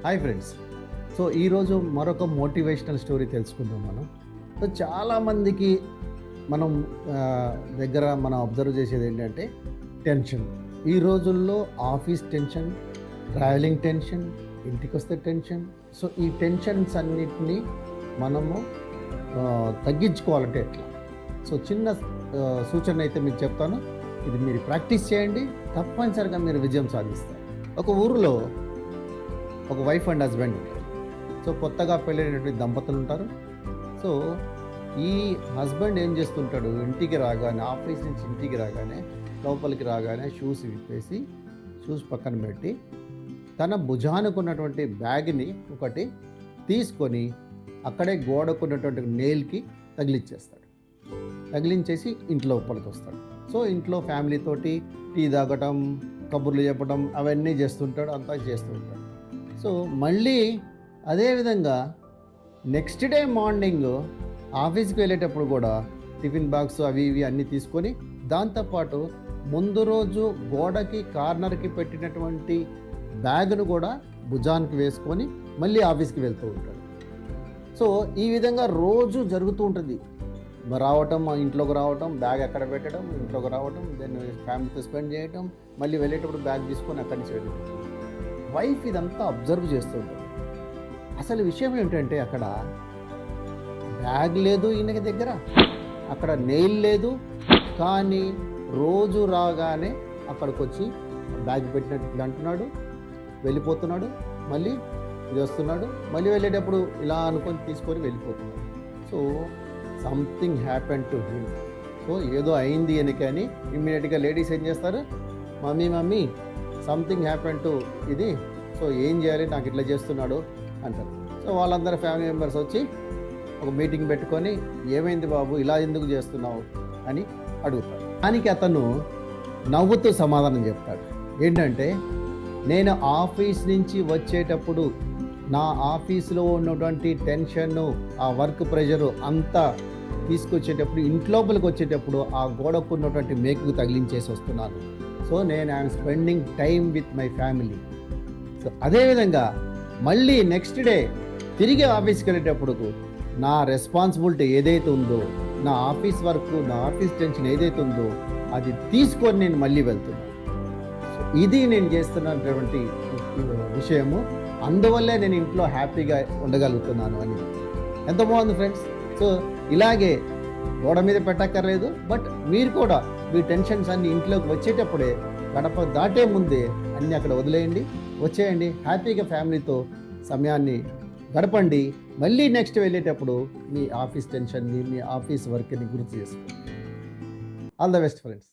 Hi friends. So ఈరోజు మరొక motivational story తెలుసుకుందాం మనం. సో చాలామందికి మనం దగ్గర మనం అబ్జర్వ్ చేసేది ఏంటంటే టెన్షన్. ఈ రోజుల్లో ఆఫీస్ టెన్షన్, ట్రావెలింగ్ టెన్షన్, ఇంటికి వస్తే టెన్షన్. సో ఈ టెన్షన్స్ అన్నిటినీ మనము తగ్గించుకోవాలంటే ఎట్లా? సో చిన్న సూచన అయితే మీకు చెప్తాను. ఇది మీరు ప్రాక్టీస్ చేయండి, తప్పనిసరిగా మీరు విజయం సాధిస్తారు. ఒక ఊరిలో ఒక వైఫ్ అండ్ హస్బెండ్ ఉంటారు. సో కొత్తగా పెళ్ళైనటువంటి దంపతులు ఉంటారు. సో ఈ హస్బెండ్ ఏం చేస్తుంటాడు, ఇంటికి రాగానే, ఆఫీస్ నుంచి ఇంటికి రాగానే, లోపలికి రాగానే షూస్ విప్పేసి షూస్ పక్కన పెట్టి తన భుజానుకున్నటువంటి బ్యాగ్ని ఒకటి తీసుకొని అక్కడే గోడకున్నటువంటి నెయిల్కి తగిలించేస్తాడు. తగిలించేసి ఇంట్లో లోపలికి వస్తాడు. సో ఇంట్లో ఫ్యామిలీతోటి టీ తాగటం, కబుర్లు చెప్పడం అవన్నీ చేస్తుంటాడు, అంతా చేస్తూ ఉంటాడు. సో మళ్ళీ అదేవిధంగా నెక్స్ట్ డే మార్నింగ్ ఆఫీస్కి వెళ్ళేటప్పుడు కూడా టిఫిన్ బాక్స్ అవి ఇవి అన్నీ తీసుకొని, దాంతోపాటు ముందు రోజు గోడకి కార్నర్కి పెట్టినటువంటి బ్యాగ్ను కూడా భుజానికి వేసుకొని మళ్ళీ ఆఫీస్కి వెళ్తూ ఉంటాడు. సో ఈ విధంగా రోజు జరుగుతూ ఉంటుంది. రావటం, ఇంట్లోకి రావటం, బ్యాగ్ ఎక్కడ పెట్టడం, ఇంట్లోకి రావటం, దెన్ ఫ్యామిలీతో స్పెండ్ చేయటం, మళ్ళీ వెళ్ళేటప్పుడు బ్యాగ్ తీసుకొని అక్కడి నుంచి వెళ్ళటం. వైఫ్ ఇదంతా అబ్జర్వ్ చేస్తుంటుంది. అసలు విషయం ఏంటంటే అక్కడ బ్యాగ్ లేదు ఈయనకి దగ్గర, అక్కడ నెయిల్ లేదు, కానీ రోజు రాగానే అక్కడికి వచ్చి బ్యాగ్ పెట్టినట్టు ఇట్లా అంటున్నాడు, వెళ్ళిపోతున్నాడు, మళ్ళీ ఇది వస్తున్నాడు, మళ్ళీ వెళ్ళేటప్పుడు ఇలా అనుకొని తీసుకొని వెళ్ళిపోతున్నాడు. So something happen to him. So ఏదో అయింది అని, కానీ ఇమ్మీడియట్గా లేడీస్ ఏం చేస్తారు, మమ్మీ సంథింగ్ హ్యాపెన్ టు ఇది, సో ఏం చేయాలి, నాకు ఇట్లా చేస్తున్నాడు అంటారు. సో వాళ్ళందరూ ఫ్యామిలీ మెంబర్స్ వచ్చి ఒక మీటింగ్ పెట్టుకొని, ఏమైంది బాబు, ఇలా ఎందుకు చేస్తున్నావు అని అడుగుతాడు. దానికి అతను నవ్వుతూ సమాధానం చెప్తాడు. ఏంటంటే, నేను ఆఫీస్ నుంచి వచ్చేటప్పుడు నా ఆఫీస్లో ఉన్నటువంటి టెన్షన్, ఆ వర్క్ ప్రెషరు అంతా తీసుకొచ్చేటప్పుడు, ఇంట్లోపలికి వచ్చేటప్పుడు ఆ గోడకు ఉన్నటువంటి మేకుకు తగిలించేసి వస్తున్నాను. సో నేను I'm spending time with my family. So అదేవిధంగా మళ్ళీ నెక్స్ట్ డే తిరిగి ఆఫీస్కి వెళ్ళేటప్పుడు నా రెస్పాన్సిబిలిటీ ఏదైతే ఉందో, నా ఆఫీస్ వర్క్, నా ఆఫీస్ టెన్షన్ ఏదైతే ఉందో అది తీసుకొని నేను మళ్ళీ వెళ్తున్నాను. సో ఇది నేను చేస్తున్నటువంటి విషయము, అందువల్లే నేను ఇంట్లో హ్యాపీగా ఉండగలుగుతున్నాను అని. ఎంత బాగుంది ఫ్రెండ్స్. సో ఇలాగే గోడ మీద పెట్టక్కర్లేదు, బట్ మీరు కూడా మీ టెన్షన్స్ అన్ని ఇంట్లోకి వచ్చేటప్పుడే, గడప దాటే ముందే అన్నీ అక్కడ వదిలేయండి, వచ్చేయండి, హ్యాపీగా ఫ్యామిలీతో సమయాన్ని గడపండి. మళ్ళీ నెక్స్ట్ వెళ్ళేటప్పుడు మీ ఆఫీస్ టెన్షన్ని, మీ ఆఫీస్ వర్క్ని గుర్తు చేసుకోండి. All the best friends.